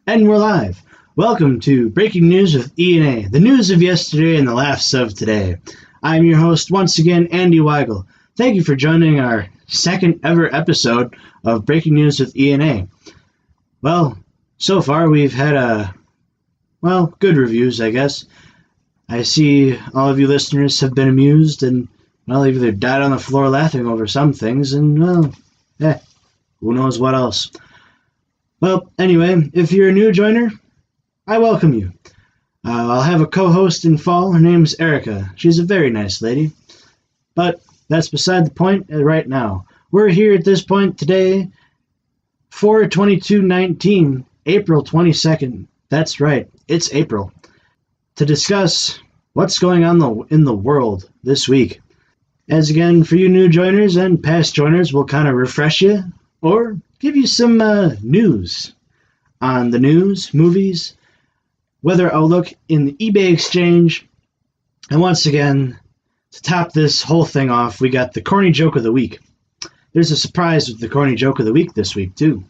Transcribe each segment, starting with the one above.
And we're live. Welcome to Breaking News with E&A, the news of yesterday and the laughs of today. I'm your host once again, Andy Weigel. Thank you for joining our second ever episode of Breaking News with E&A. Well, so far we've had good reviews, I guess. I see all of you listeners have been amused and, well, either died on the floor laughing over some things and, who knows what else. Well, anyway, if you're a new joiner, I welcome you. I'll have a co-host in fall. Her name's Erica. She's a very nice lady. But that's beside the point right now. We're here at this point today, 4/22/19, April 22nd. That's right, it's April. To discuss what's going on in the world this week. As again, for you new joiners and past joiners, we'll kind of refresh you or give you some news on the news, movies, weather outlook in the eBay exchange. And once again, to top this whole thing off, we got the corny joke of the week. There's a surprise with the corny joke of the week this week, too.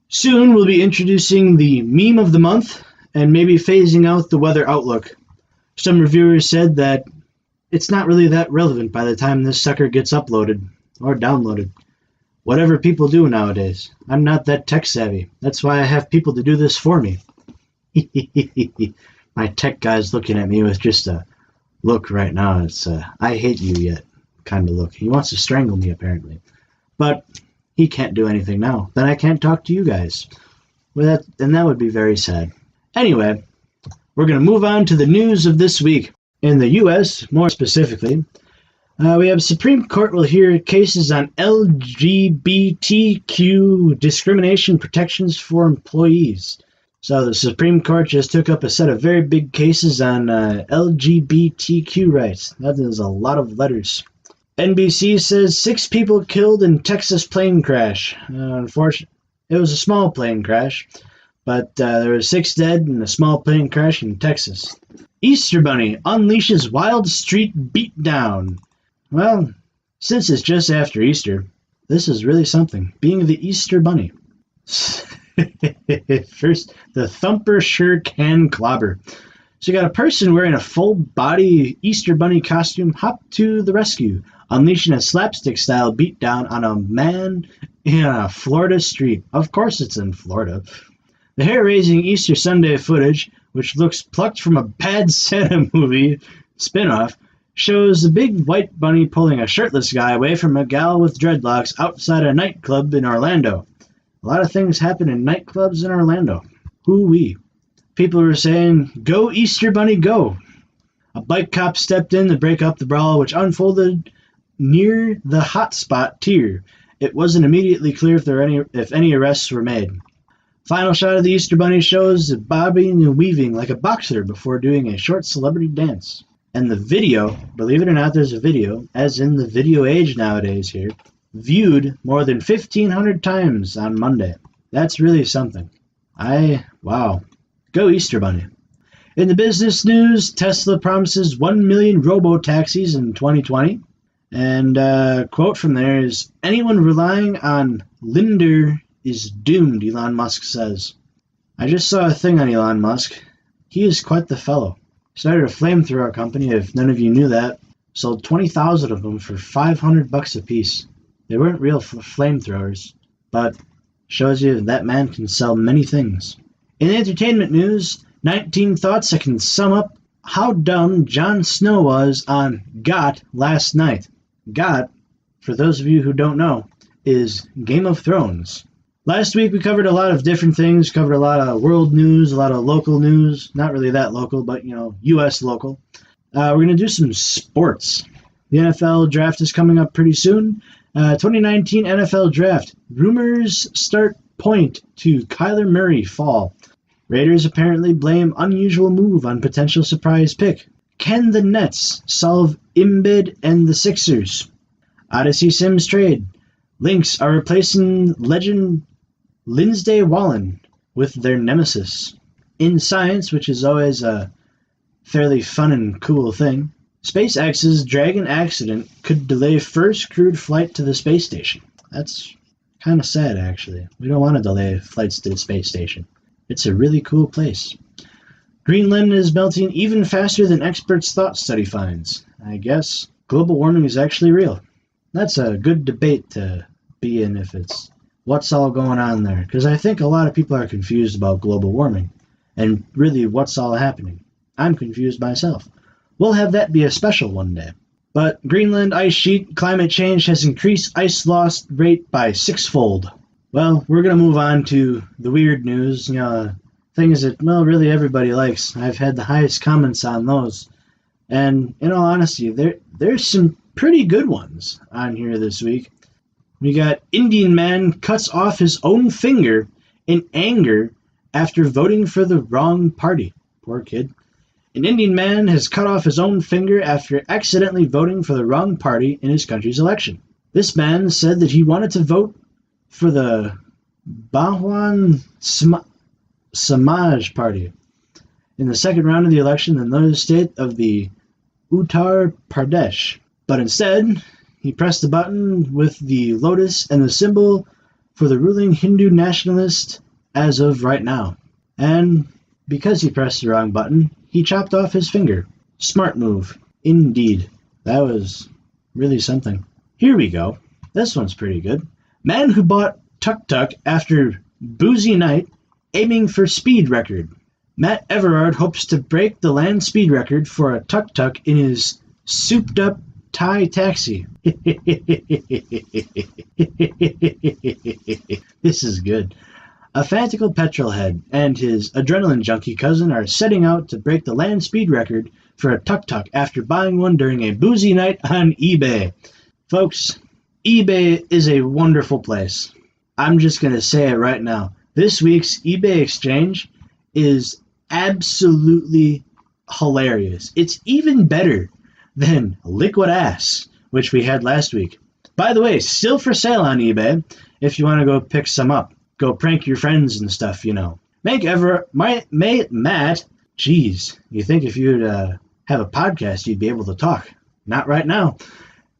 Soon we'll be introducing the meme of the month and maybe phasing out the weather outlook. Some reviewers said that it's not really that relevant by the time this sucker gets uploaded or downloaded. Whatever people do nowadays. I'm not that tech savvy. That's why I have people to do this for me. My tech guy's looking at me with just a look right now. It's I hate you yet kind of look. He wants to strangle me apparently. But he can't do anything now. Then I can't talk to you guys. And that would be very sad. Anyway, we're going to move on to the news of this week. In the U.S., more specifically, we have Supreme Court will hear cases on LGBTQ discrimination protections for employees. So the Supreme Court just took up a set of very big cases on LGBTQ rights. That is a lot of letters. NBC says 6 people killed in Texas plane crash. Unfortunately, it was a small plane crash, but there were 6 dead in a small plane crash in Texas. Easter Bunny unleashes wild street beatdown. Well, since it's just after Easter, this is really something, being the Easter Bunny. First, the thumper sure can clobber. So you got a person wearing a full-body Easter Bunny costume hop to the rescue, unleashing a slapstick-style beatdown on a man in a Florida street. Of course it's in Florida. The hair-raising Easter Sunday footage, which looks plucked from a Bad Santa movie spin-off, shows the big white bunny pulling a shirtless guy away from a gal with dreadlocks outside a nightclub in Orlando. A lot of things happen in nightclubs in Orlando. Hoo-wee. People were saying, "Go Easter Bunny, go!" A bike cop stepped in to break up the brawl, which unfolded near the hotspot tier. It wasn't immediately clear if any arrests were made. Final shot of the Easter Bunny shows bobbing and weaving like a boxer before doing a short celebrity dance. And the video, believe it or not, there's a video, as in the video age nowadays here, viewed more than 1,500 times on Monday. That's really something. Wow. Go Easter Bunny. In the business news, Tesla promises 1 million robo-taxis in 2020. And a quote from there is, "Anyone relying on Linder is doomed," Elon Musk says. I just saw a thing on Elon Musk. He is quite the fellow. Started a flamethrower company, if none of you knew that. Sold 20,000 of them for $500 a piece. They weren't real flamethrowers, but shows you that man can sell many things. In entertainment news, 19 thoughts that can sum up how dumb Jon Snow was on GOT last night. GOT, for those of you who don't know, is Game of Thrones. Last week we covered a lot of different things, covered a lot of world news, a lot of local news, not really that local, but, U.S. local. We're going to do some sports. The NFL draft is coming up pretty soon. 2019 NFL draft. Rumors start point to Kyler Murray fall. Raiders apparently blame unusual move on potential surprise pick. Can the Nets solve Embiid and the Sixers? Odyssey Sims trade. Lynx are replacing legend Lindsay Wallin with their nemesis. In science, which is always a fairly fun and cool thing, SpaceX's Dragon accident could delay first crewed flight to the space station. That's kind of sad, actually. We don't want to delay flights to the space station. It's a really cool place. Greenland is melting even faster than experts thought, study finds. I guess global warming is actually real. That's a good debate to be in if it's what's all going on there. Because I think a lot of people are confused about global warming and really what's all happening. I'm confused myself. We'll have that be a special one day. But Greenland ice sheet climate change has increased ice loss rate by sixfold. Well, we're going to move on to the weird news, things that, well, really everybody likes. I've had the highest comments on those. And in all honesty, there's some pretty good ones on here this week. We got Indian man cuts off his own finger in anger after voting for the wrong party. Poor kid. An Indian man has cut off his own finger after accidentally voting for the wrong party in his country's election. This man said that he wanted to vote for the Bahwan Samaj Party in the second round of the election in the state of the Uttar Pradesh. But instead, he pressed the button with the lotus and the symbol for the ruling Hindu nationalist as of right now. And because he pressed the wrong button, he chopped off his finger. Smart move. Indeed. That was really something. Here we go. This one's pretty good. Man who bought tuk-tuk after boozy night aiming for speed record. Matt Everard hopes to break the land speed record for a tuk-tuk in his souped-up Thai taxi. This is good. A fanatical petrolhead and his adrenaline junkie cousin are setting out to break the land speed record for a tuk-tuk after buying one during a boozy night on eBay. Folks, eBay is a wonderful place. I'm just going to say it right now. This week's eBay exchange is absolutely hilarious. It's even better than Liquid Ass, which we had last week. By the way, still for sale on eBay if you want to go pick some up. Go prank your friends and stuff, Matt, geez, you think if you'd have a podcast, you'd be able to talk. Not right now.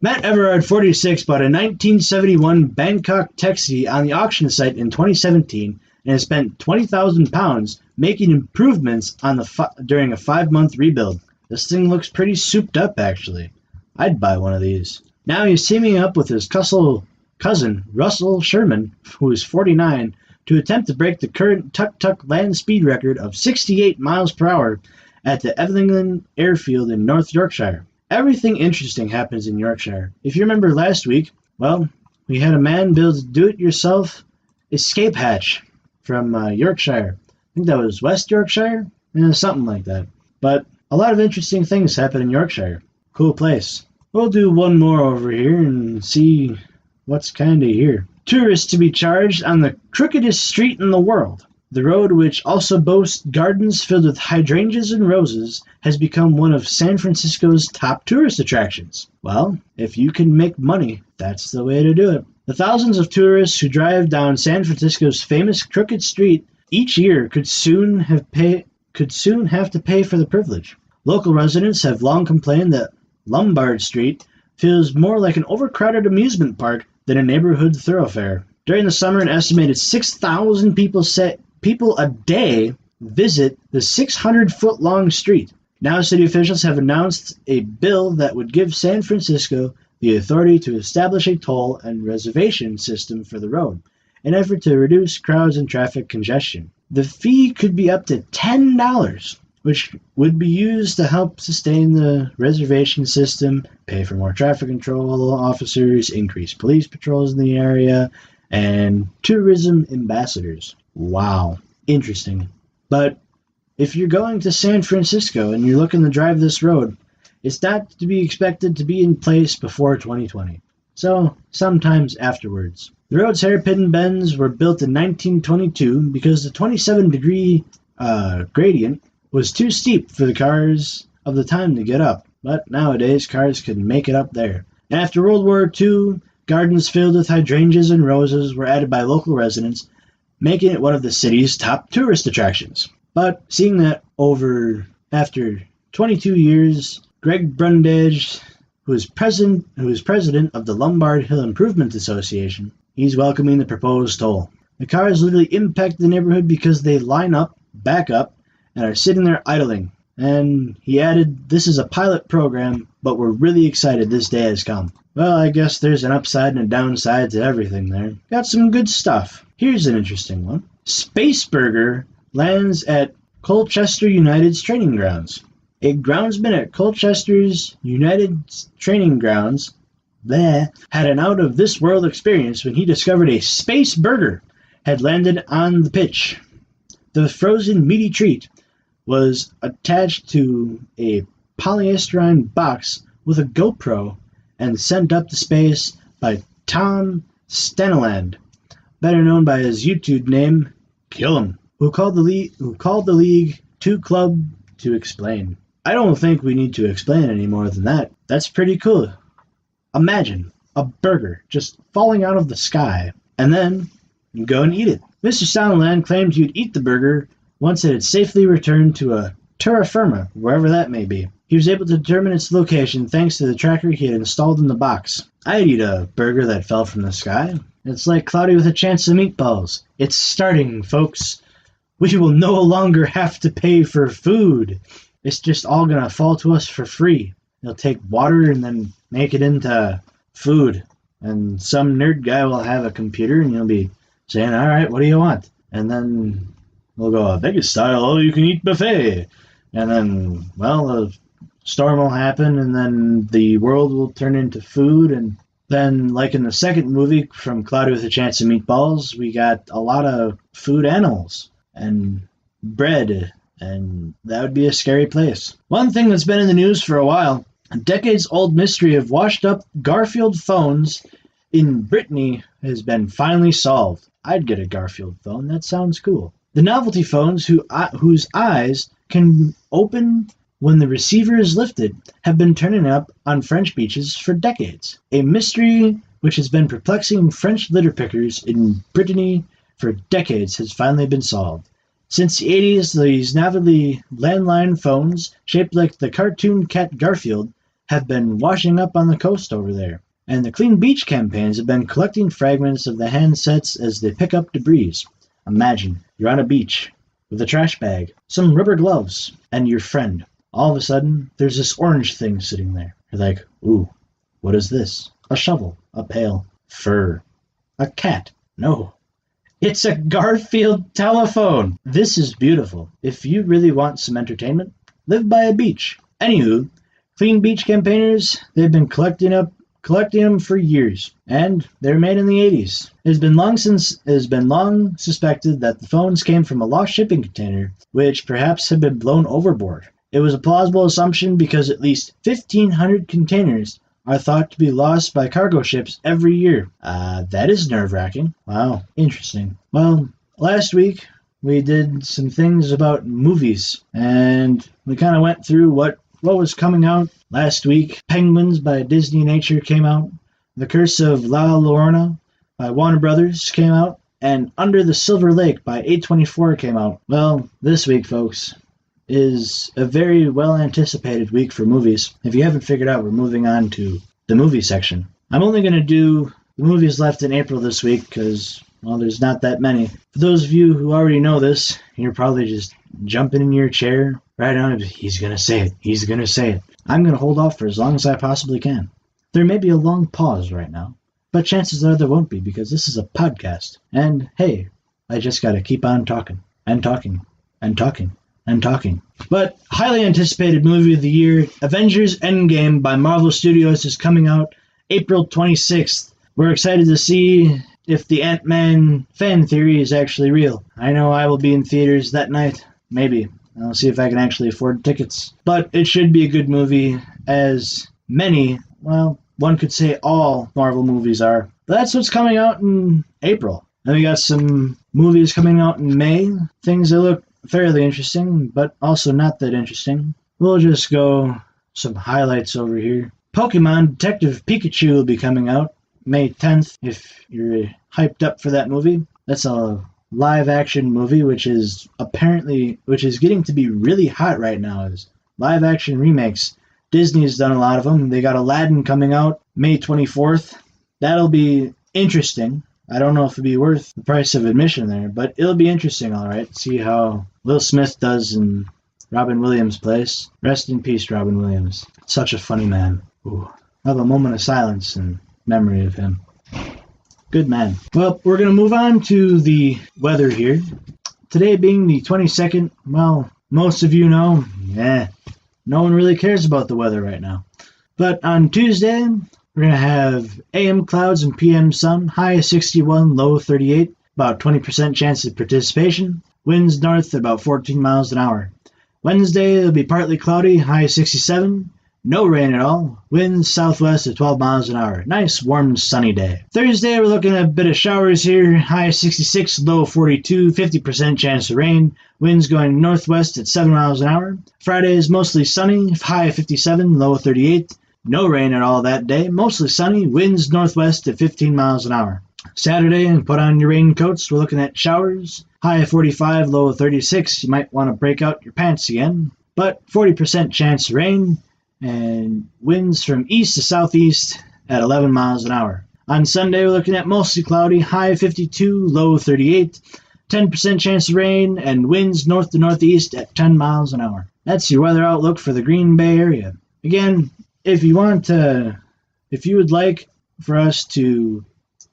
Matt Everard, 46, bought a 1971 Bangkok taxi on the auction site in 2017 and has spent £20,000 making improvements on during a 5-month rebuild. This thing looks pretty souped up, actually. I'd buy one of these. Now he's teaming up with his cousin, Russell Sherman, who is 49, to attempt to break the current tuk-tuk land speed record of 68 miles per hour at the Everingham Airfield in North Yorkshire. Everything interesting happens in Yorkshire. If you remember last week, well, we had a man build a do-it-yourself escape hatch from Yorkshire. I think that was West Yorkshire? Something like that. But a lot of interesting things happen in Yorkshire. Cool place. We'll do one more over here and see what's kinda here. Tourists to be charged on the crookedest street in the world. The road, which also boasts gardens filled with hydrangeas and roses, has become one of San Francisco's top tourist attractions. Well, if you can make money, that's the way to do it. The thousands of tourists who drive down San Francisco's famous crooked street each year could soon have to pay for the privilege. Local residents have long complained that Lombard Street feels more like an overcrowded amusement park than a neighborhood thoroughfare. During the summer, an estimated 6,000 people a day visit the 600-foot-long street. Now city officials have announced a bill that would give San Francisco the authority to establish a toll and reservation system for the road, an effort to reduce crowds and traffic congestion. The fee could be up to $10, which would be used to help sustain the reservation system, pay for more traffic control officers, increase police patrols in the area, and tourism ambassadors. Wow, interesting. But if you're going to San Francisco and you're looking to drive this road, it's not to be expected to be in place before 2020. So, sometimes afterwards. The road's hairpin bends were built in 1922 because the 27-degree gradient was too steep for the cars of the time to get up. But nowadays, cars can make it up there. And after World War II, gardens filled with hydrangeas and roses were added by local residents, making it one of the city's top tourist attractions. But seeing that after 22 years, Greg Brundage, who is president of the Lombard Hill Improvement Association, he's welcoming the proposed toll. The cars literally impact the neighborhood because they line up, back up, and are sitting there idling. And he added, "This is a pilot program, but we're really excited this day has come." Well, I guess there's an upside and a downside to everything there. Got some good stuff. Here's an interesting one. Space Burger lands at Colchester United's training grounds. A groundsman at Colchester's United's training grounds had an out-of-this-world experience when he discovered a space burger had landed on the pitch. The frozen meaty treat was attached to a polystyrene box with a GoPro and sent up to space by Tom Steneland, better known by his YouTube name, Kill'em, who called the league to club to explain. I don't think we need to explain any more than that. That's pretty cool. Imagine a burger just falling out of the sky, and then you go and eat it. Mr. Steneland claimed he'd eat the burger once it had safely returned to a terra firma, wherever that may be. He was able to determine its location thanks to the tracker he had installed in the box. I'd eat a burger that fell from the sky. It's like Cloudy with a Chance of Meatballs. It's starting, folks. We will no longer have to pay for food. It's just all going to fall to us for free. They'll take water and then make it into food. And some nerd guy will have a computer and he'll be saying, "All right, what do you want?" And then we'll go, "A Vegas style all-you-can-eat buffet." And then, well, a storm will happen, and then the world will turn into food. And then, like in the second movie from Cloudy with a Chance of Meatballs, we got a lot of food animals and bread, and that would be a scary place. One thing that's been in the news for a while, a decades-old mystery of washed-up Garfield phones in Brittany has been finally solved. I'd get a Garfield phone. That sounds cool. The novelty phones whose eyes can open when the receiver is lifted have been turning up on French beaches for decades. A mystery which has been perplexing French litter pickers in Brittany for decades has finally been solved. Since the 80s, these novelty landline phones, shaped like the cartoon cat Garfield, have been washing up on the coast over there. And the Clean Beach campaigns have been collecting fragments of the handsets as they pick up debris. Imagine you're on a beach with a trash bag, some rubber gloves, and your friend. All of a sudden, there's this orange thing sitting there. You're like, "Ooh, what is this?" A shovel, a pail, fur, a cat. No, it's a Garfield telephone. This is beautiful. If you really want some entertainment, live by a beach. Anywho, Clean Beach campaigners, they've been collecting them for years, and they're made in the 80s. It has been long suspected that the phones came from a lost shipping container, which perhaps had been blown overboard. It was a plausible assumption because at least 1,500 containers are thought to be lost by cargo ships every year. That is nerve-wracking. Wow, interesting. Well, last week we did some things about movies, and we kind of went through what was coming out last week. Penguins by Disney Nature came out. The Curse of La Llorona by Warner Brothers came out. And Under the Silver Lake by A24 came out. Well, this week, folks, is a very well-anticipated week for movies. If you haven't figured out, we're moving on to the movie section. I'm only going to do the movies left in April this week because, well, there's not that many. For those of you who already know this, you're probably just jumping in your chair right now. He's going to say it. He's going to say it. I'm going to hold off for as long as I possibly can. There may be a long pause right now, but chances are there won't be because this is a podcast. And hey, I just got to keep on talking and talking and talking and talking. But highly anticipated movie of the year, Avengers Endgame by Marvel Studios is coming out April 26th. We're excited to see if the Ant-Man fan theory is actually real. I know I will be in theaters that night. Maybe. I'll see if I can actually afford tickets. But it should be a good movie, as many, well, one could say all Marvel movies are. But that's what's coming out in April. Then we got some movies coming out in May. Things that look fairly interesting, but also not that interesting. We'll just go some highlights over here. Pokemon Detective Pikachu will be coming out May 10th, if you're hyped up for that movie. That's a live-action movie, which is getting to be really hot right now, is live-action remakes. Disney's done a lot of them. They got Aladdin coming out May 24th. That'll be interesting. I don't know if it'd be worth the price of admission there, but it'll be interesting, all right. See how Will Smith does in Robin Williams' place. Rest in peace, Robin Williams. Such a funny man. Ooh. I'll have a moment of silence in memory of him. Good man. Well, we're going to move on to the weather here. Today being the 22nd, well, most of you know, no one really cares about the weather right now. But on Tuesday, we're going to have AM clouds and PM sun, high 61, low 38, about 20% chance of participation, winds north at about 14 miles an hour. Wednesday, it'll be partly cloudy, high 67, no rain at all, winds southwest at 12 miles an hour. Nice, warm, sunny day. Thursday, we're looking at a bit of showers here, high 66, low 42, 50% chance of rain, winds going northwest at 7 miles an hour. Friday is mostly sunny, high 57, low 38. No rain at all that day, mostly sunny, winds northwest at 15 miles an hour. Saturday, and put on your raincoats, we're looking at showers, high 45, low 36. You might want to break out your pants again, but 40% chance of rain, and winds from east to southeast at 11 miles an hour. On Sunday, we're looking at mostly cloudy, high 52, low 38, 10% chance of rain, and winds north to northeast at 10 miles an hour. That's your weather outlook for the Green Bay area. Again, if you would like for us to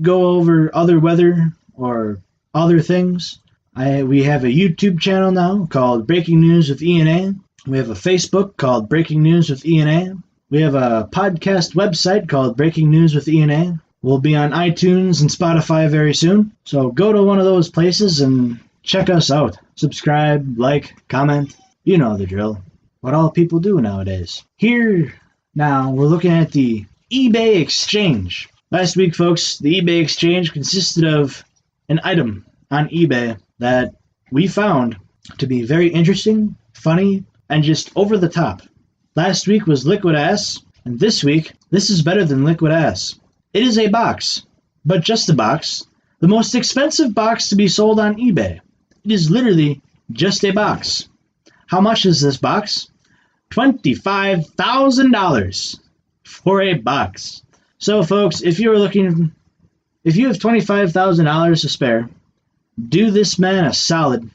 go over other weather or other things, we have a YouTube channel now called Breaking News with E&A. We have a Facebook called Breaking News with E&A. We have a podcast website called Breaking News with E&A. We'll be on iTunes and Spotify very soon. So go to one of those places and check us out. Subscribe, like, comment. You know the drill. What all people do nowadays. Here now we're looking at the eBay exchange. Last week, folks, the eBay exchange consisted of an item on eBay that we found to be very interesting, funny, and just over the top. Last week was Liquid Ass, and this week, this is better than Liquid Ass. It is a box, but just a box. The most expensive box to be sold on eBay. It is literally just a box. How much is this box? $25,000 for a box. So, folks, if you have $25,000 to spare, do this man a solid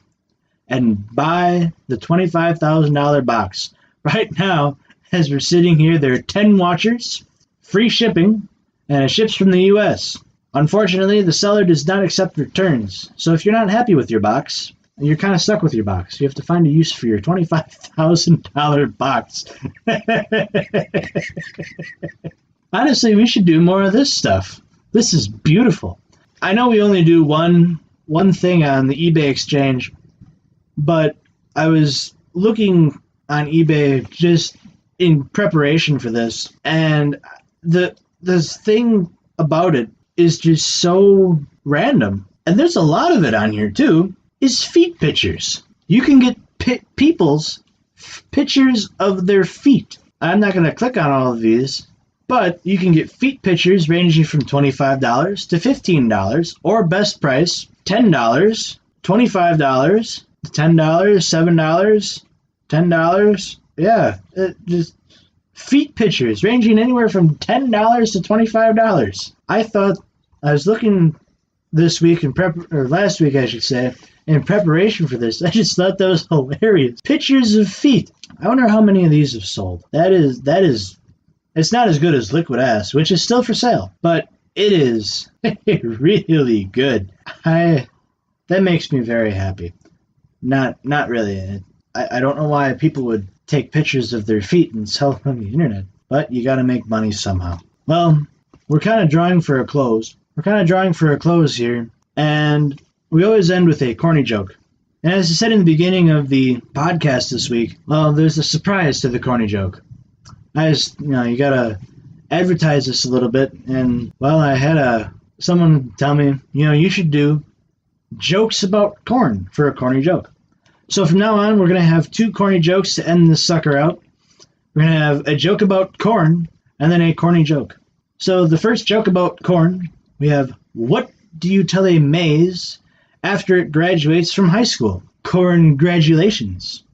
and buy the $25,000 box. Right now, as we're sitting here, there are 10 watchers, free shipping, and it ships from the U.S. Unfortunately, the seller does not accept returns. So if you're not happy with your box, you're kind of stuck with your box. You have to find a use for your $25,000 box. Honestly, we should do more of this stuff. This is beautiful. I know we only do one thing on the eBay exchange, but I was looking on eBay just in preparation for this, and the thing about it is just so random. And there's a lot of it on here too, is feet pictures. You can get people's pictures of their feet. I'm not going to click on all of these, but you can get feet pictures ranging from $25 to $15, or best price, $10, $25, $10, $7, $10. Yeah, just feet pictures ranging anywhere from $10 to $25. I was looking this week last week, I should say, in preparation for this. I just thought that was hilarious. Pictures of feet. I wonder how many of these have sold. That is, it's not as good as Liquid Ass, which is still for sale, but it is really good. That makes me very happy. Not really. I don't know why people would take pictures of their feet and sell them on the internet, but you got to make money somehow. Well, we're kind of drawing for a close. Here, and we always end with a corny joke. And as I said in the beginning of the podcast this week, well, there's a surprise to the corny joke. You gotta advertise this a little bit, and well, I had someone tell me, you should do jokes about corn for a corny joke. So from now on, we're gonna have 2 corny jokes to end this sucker out. We're gonna have a joke about corn and then a corny joke. So the first joke about corn, we have, what do you tell a maize after it graduates from high school? Congratulations.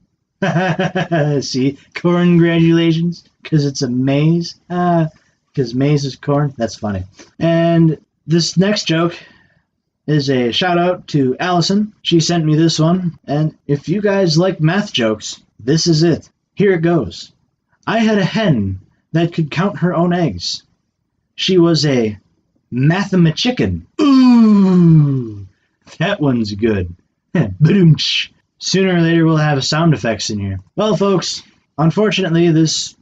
See, congratulations, because it's a maize. Because maize is corn. That's funny. And this next joke is a shout out to Allison. She sent me this one, and if you guys like math jokes, this is it. Here it goes. I had a hen that could count her own eggs. She was a mathemachicken. Ooh, that one's good. Ba-doom-tsh. Sooner or later we'll have sound effects in here. Well, folks, unfortunately, this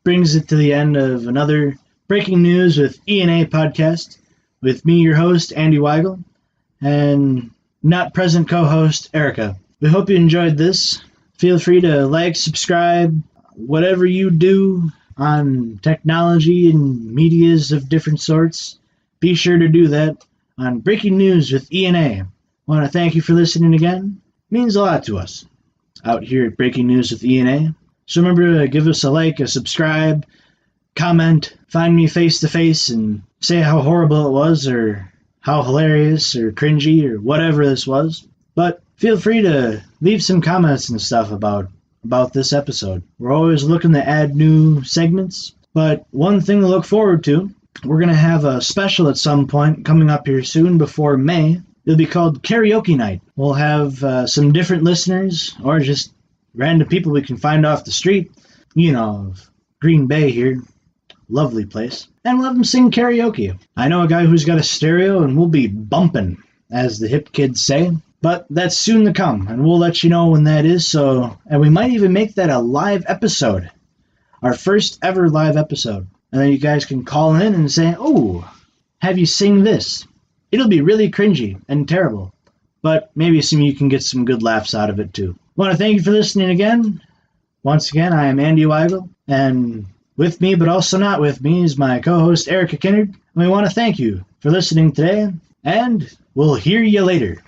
brings it to the end of another Breaking News with E&A podcast with me, your host, Andy Weigel, and not present co-host, Erica. We hope you enjoyed this. Feel free to like, subscribe, whatever you do on technology and medias of different sorts. Be sure to do that on Breaking News with E&A. I want to thank you for listening again. It means a lot to us out here at Breaking News with E&A. So remember to give us a like, a subscribe, comment, find me face to face, and say how horrible it was, or how hilarious, or cringy, or whatever this was. But feel free to leave some comments and stuff about this episode. We're always looking to add new segments, but one thing to look forward to, we're going to have a special at some point coming up here soon before May. It'll be called Karaoke Night. We'll have some different listeners, or just random people we can find off the street, of Green Bay here. Lovely place. And we'll have them sing karaoke. I know a guy who's got a stereo, and we'll be bumping, as the hip kids say. But that's soon to come, and we'll let you know when that is. And we might even make that a live episode. Our first ever live episode. And then you guys can call in and say, oh, have you sing this? It'll be really cringy and terrible. But maybe you can get some good laughs out of it too. I want to thank you for listening again. Once again, I am Andy Weigel, and with me, but also not with me, is my co-host Erica Kinnard. And we want to thank you for listening today, and we'll hear you later.